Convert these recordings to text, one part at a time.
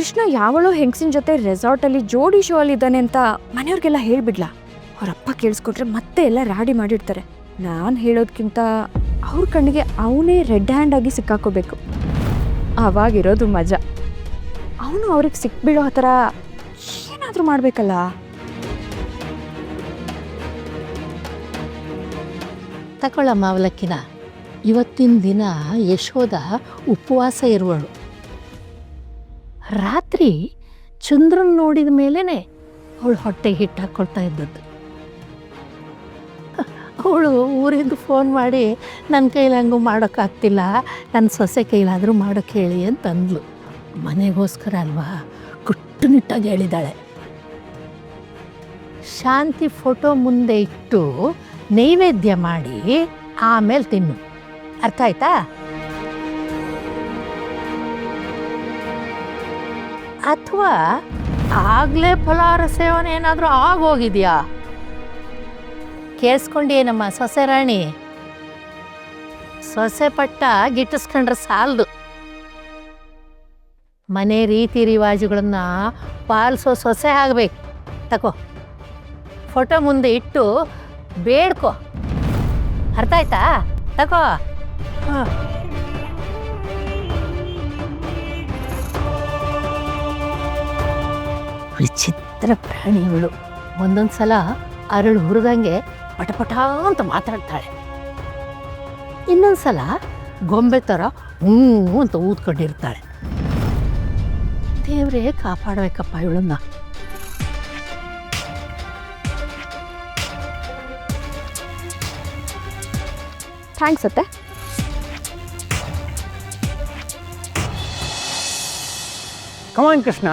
ಕೃಷ್ಣ ಯಾವಳೋ ಹೆಂಗಸಿನ ಜೊತೆ ರೆಸಾರ್ಟಲ್ಲಿ ಜೋಡಿ ಶೋ ಅಲ್ಲಿ ಇದ್ದಾನೆ ಅಂತ ಮನೆಯವ್ರಿಗೆಲ್ಲ ಹೇಳ್ಬಿಡ್ಲಾ? ಅವರಪ್ಪ ಕೇಳಿಸ್ಕೊಟ್ರೆ ಮತ್ತೆ ಎಲ್ಲ ರಾಡಿ ಮಾಡಿರ್ತಾರೆ. ನಾನು ಹೇಳೋದ್ಕಿಂತ ಅವ್ರ ಕಣ್ಣಿಗೆ ಅವನೇ ರೆಡ್ ಹ್ಯಾಂಡ್ ಆಗಿ ಸಿಕ್ಕಾಕೋಬೇಕು. ಅವಾಗಿರೋದು ಮಜಾ. ಅವನು ಅವ್ರಿಗೆ ಸಿಕ್ಬಿಡೋ ಥರ ಏನಾದರೂ ಮಾಡಬೇಕಲ್ಲ. ತಗೊಳ್ಳಮ್ಮ ಅವಲಕ್ಕಿನ. ಇವತ್ತಿನ ದಿನ ಯಶೋದ ಉಪವಾಸ ಇರುವಳು. ರಾತ್ರಿ ಚಂದ್ರನ್ ನೋಡಿದ ಮೇಲೇ ಅವಳು ಹೊಟ್ಟೆಗೆ ಹಿಟ್ಟು ಹಾಕ್ಕೊಳ್ತಾ ಇದ್ದದ್ದು. ಅವಳು ಊರಿಂದ ಫೋನ್ ಮಾಡಿ ನನ್ನ ಕೈಲಿ ಹಂಗೂ ಮಾಡೋಕ್ಕಾಗ್ತಿಲ್ಲ, ನನ್ನ ಸೊಸೆ ಕೈಲಾದರೂ ಮಾಡೋಕ್ಕೆ ಹೇಳಿ ಅಂತ ಅಂದ್ಲು. ಮನೆಗೋಸ್ಕರ ಅಲ್ವಾ, ಕಟ್ಟುನಿಟ್ಟಾಗಿ ಹೇಳಿದ್ದಾಳೆ. ಶಾಂತಿ ಫೋಟೋ ಮುಂದೆ ಇಟ್ಟು ನೈವೇದ್ಯ ಮಾಡಿ ಆಮೇಲೆ ತಿನ್ನು. ಅರ್ಥ ಆಯ್ತಾ? ಅಥವಾ ಆಗಲೇ ಫಲಾಹಾರ ಸೇವನೆ ಏನಾದರೂ ಆಗೋಗಿದೆಯಾ? ಕೇಳಿಸ್ಕೊಂಡೇನಮ್ಮ ಸೊಸೆ ರಾಣಿ? ಸೊಸೆ ಪಟ್ಟ ಗಿಟ್ಟಿಸ್ಕೊಂಡ್ರೆ ಸಾಲದು. ಮನೆ ರೀತಿ ರಿವಾಜುಗಳನ್ನ ಪಾಲಿಸೋ ಸೊಸೆ ಆಗಬೇಕು. ತಗೋ, ಫೋಟೋ ಮುಂದೆ ಇಟ್ಟು ಬೇಡ್ಕೋ. ಅರ್ಥ ಆಯ್ತಾ? ತಗೋ. ವಿಚಿತ್ರ ಪ್ರಾಣಿಗಳು. ಒಂದೊಂದು ಸಲ ಅರಳು ಹುರಿದಂಗೆ ಪಟಪಟ ಅಂತ ಮಾತಾಡ್ತಾಳೆ. ಇನ್ನೊಂದು ಸಲ ಗೊಂಬೆ ಥರ ಹ್ಞೂ ಅಂತ ಊದ್ಕೊಂಡಿರ್ತಾಳೆ. ದೇವರೇ ಕಾಪಾಡಬೇಕಪ್ಪ ಇವಳನ್ನ. ಥ್ಯಾಂಕ್ಸ್ ಅತ್ತೆ. ಕಮಾನ್ ಕೃಷ್ಣ.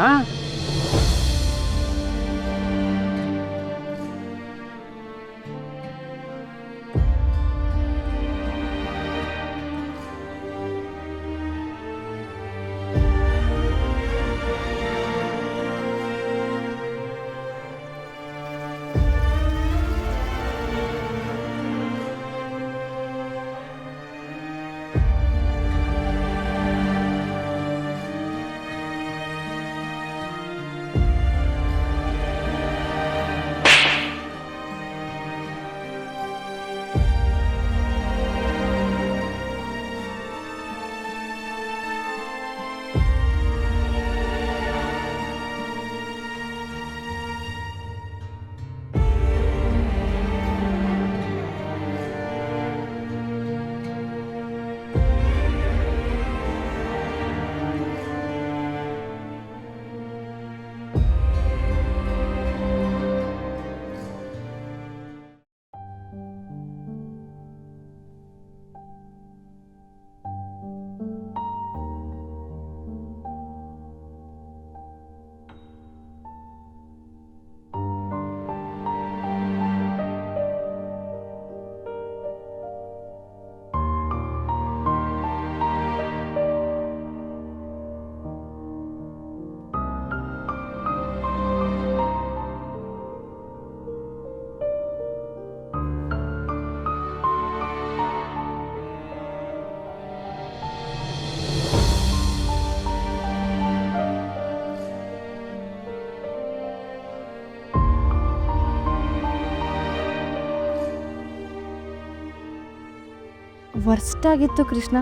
ವರ್ಸ್ಟ್ ಆಗಿತ್ತು ಕೃಷ್ಣ.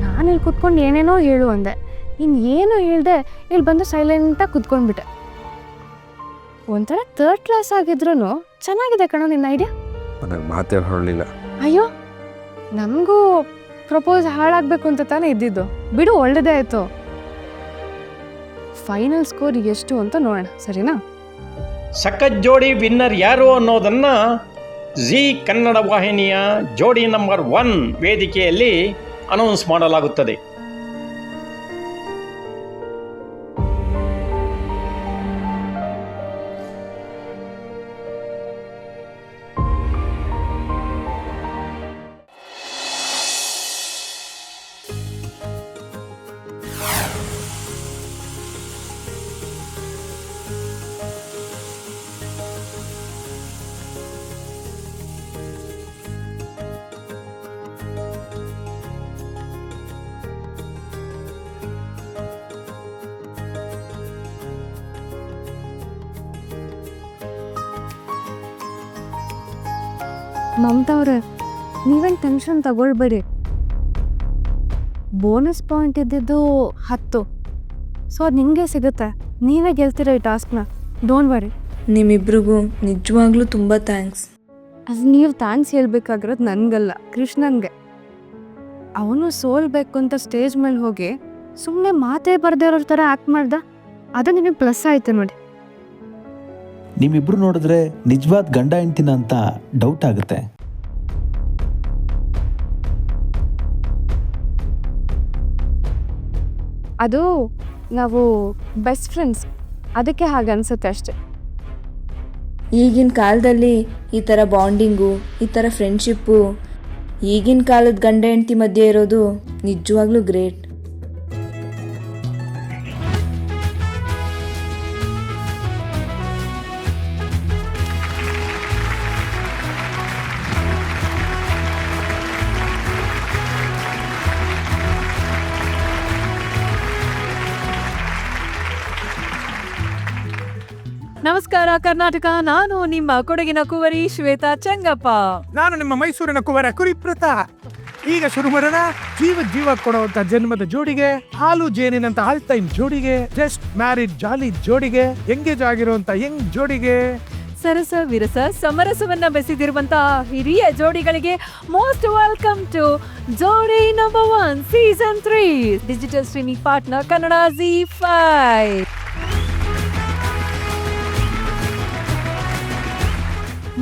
ನಾನಿಲ್ಲಿ ಕೂತ್ಕೊಂಡು ಏನೇನೋ ಹೇಳು ಅಂದೆ, ನೀನು ಏನೋ ಹೇಳ್ದೆ ಇಲ್ಲಿ ಬಂದು ಸೈಲೆಂಟಾಗಿ ಕೂತ್ಕೊಂಡ್ಬಿಟ್ಟೆ. ಒಂಥರ ಥರ್ಡ್ ಕ್ಲಾಸ್ ಆಗಿದ್ರು ಚೆನ್ನಾಗಿದೆ ಕಣೋ ನಿನ್ನ ಐಡಿಯಾ. ನನಗೆ ಮಾತೇ ಹೊರಲಿಲ್ಲ. ಅಯ್ಯೋ, ನಮಗೂ ಪ್ರಪೋಸ್ ಹಾಳಾಗಬೇಕು ಅಂತ ತಾನೇ ಇದ್ದಿದ್ದು. ಬಿಡು, ಒಳ್ಳೆದೇ ಆಯಿತು. ಫೈನಲ್ ಸ್ಕೋರ್ ಎಷ್ಟು ಅಂತ ನೋಡೋಣ, ಸರಿನಾ? ಸಖತ್ ಜೋಡಿ ವಿನ್ನರ್ ಯಾರು ಅನ್ನೋದನ್ನು ಜೀ ಕನ್ನಡ ವಾಹಿನಿಯ ಜೋಡಿ ನಂಬರ್ 1 ವೇದಿಕೆಯಲ್ಲಿ ಅನೌನ್ಸ್ ಮಾಡಲಾಗುತ್ತದೆ. ಮಮತಾ ಅವ್ರೆ, ನೀವೇನು ಟೆನ್ಷನ್ ತಗೊಳ್ಬೇಡಿ. ಬೋನಸ್ ಪಾಯಿಂಟ್ ಇದ್ದಿದ್ದು 10, ಸೊ ಅದು ನಿಮಗೆ ಸಿಗುತ್ತೆ. ನೀವೇ ಗೆಲ್ತೀರ ಈ ಟಾಸ್ಕ್ನ, ಡೋಂಟ್ ವರಿ. ನಿಮ್ಮಿಬ್ರಿಗೂ ನಿಜವಾಗ್ಲೂ ತುಂಬ ಥ್ಯಾಂಕ್ಸ್. ಅದು ನೀವು ಥ್ಯಾಂಕ್ಸ್ ಹೇಳ್ಬೇಕಾಗಿರೋದು ನನಗಲ್ಲ, ಕೃಷ್ಣನ್ಗೆ. ಅವನು ಸೋಲ್ಬೇಕು ಅಂತ ಸ್ಟೇಜ್ ಮೇಲೆ ಹೋಗಿ ಸುಮ್ಮನೆ ಮಾತೇ ಬರ್ದೇ ಇರೋ ಥರ ಆ್ಯಕ್ಟ್ ಮಾಡ್ದ, ಅದು ನಿಮಗೆ ಪ್ಲಸ್ ಆಯ್ತು ನೋಡಿ. ನಿಮ್ಮಿಬ್ರು ನೋಡಿದ್ರೆ ನಿಜವಾದ ಗಂಡ ಹೆಂಡ್ತಿನ ಅಂತ ಡೌಟ್ ಆಗುತ್ತೆ. ಅದು ನಾವು ಬೆಸ್ಟ್ ಫ್ರೆಂಡ್ಸ್, ಅದಕ್ಕೆ ಹಾಗೆ ಅನ್ಸುತ್ತೆ ಅಷ್ಟೆ. ಈಗಿನ ಕಾಲದಲ್ಲಿ ಈ ಥರ ಬಾಂಡಿಂಗು, ಈ ಥರ ಫ್ರೆಂಡ್ಶಿಪ್ಪು ಈಗಿನ ಕಾಲದ ಗಂಡ ಹೆಂಡ್ತಿ ಮಧ್ಯೆ ಇರೋದು ನಿಜವಾಗ್ಲೂ ಗ್ರೇಟ್. ನಮಸ್ಕಾರ ಕರ್ನಾಟಕ, ನಾನು ನಿಮ್ಮ ಕೊಡಗಿನ ಕುವರಿ ಶ್ವೇತಾ ಚಂಗಪ್ಪ. ನಾನು ನಿಮ್ಮ ಮೈಸೂರಿನ ಕುವರ ಕುರಿಪ್ರತ. ಈಗ ಶುರು ಮಾಡೋಣ. ಜೀವ ಕೊಡುವಂತ ಜನ್ಮದ ಜೋಡಿಗೆ, ಹಾಲು ಜೇನಿನಂತ ಆಲ್ ಟೈಮ್ ಜೋಡಿಗೆ, ಜಸ್ಟ್ ಮ್ಯಾರಿಡ್ ಜಾಲಿ ಜೋಡಿಗೆ, ಎಂಗೇಜ್ ಆಗಿರುವಂತ ಯಂಗ್ ಜೋಡಿಗೆ, ಸರಸ ವಿರಸ ಸಮರಸವನ್ನ ಬೆಸೆದಿರುವಂತಹ ಹಿರಿಯ ಜೋಡಿಗಳಿಗೆ ಮೋಸ್ಟ್ ವೆಲ್ಕಮ್ ಟು ಜೋಡಿ number 1 season 3 digital streaming partner Kannada ZEE5.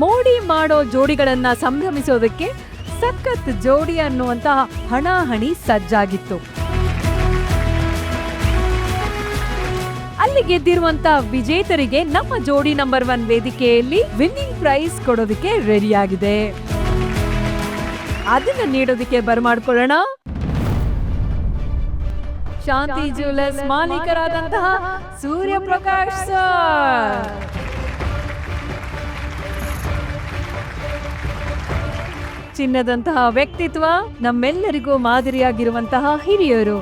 ಮೋಡಿ ಮಾಡೋ ಜೋಡಿಗಳನ್ನ ಸಂಭ್ರಮಿಸೋದಕ್ಕೆ ಸಖತ್ ಜೋಡಿ ಅನ್ನುವಂತಹ ಹಣಾಹಣಿ ಸಜ್ಜಾಗಿತ್ತು. ಅಲ್ಲಿ ಗೆದ್ದಿರುವಂತ ವಿಜೇತರಿಗೆ ನಮ್ಮ ಜೋಡಿ ನಂಬರ್ 1 ವೇದಿಕೆಯಲ್ಲಿ ವಿನ್ನಿಂಗ್ ಪ್ರೈಸ್ ಕೊಡೋದಕ್ಕೆ ರೆಡಿಯಾಗಿದೆ. ಅದನ್ನ ನೀಡೋದಕ್ಕೆ ಬರಮಾಡ್ಕೊಳ್ಳೋಣ ಶಾಂತಿ ಜ್ಯುವೆಲರ್ಸ್ ಮಾಲೀಕರಾದಂತಹ ಸೂರ್ಯಪ್ರಕಾಶ್ ಸರ್. ಚಿನ್ನದಂತಹ ವ್ಯಕ್ತಿತ್ವ, ನಮ್ಮೆಲ್ಲರಿಗೂ ಮಾದರಿಯಾಗಿರುವಂತಹ ಹಿರಿಯರು.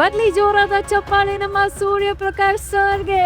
ಬದ್ಲಿ ಜೋರಾದ ಚಪ್ಪಾಳೆ ನಮ್ಮ ಸೂರ್ಯಪ್ರಕಾಶ್ ಸರ್ಗೆ.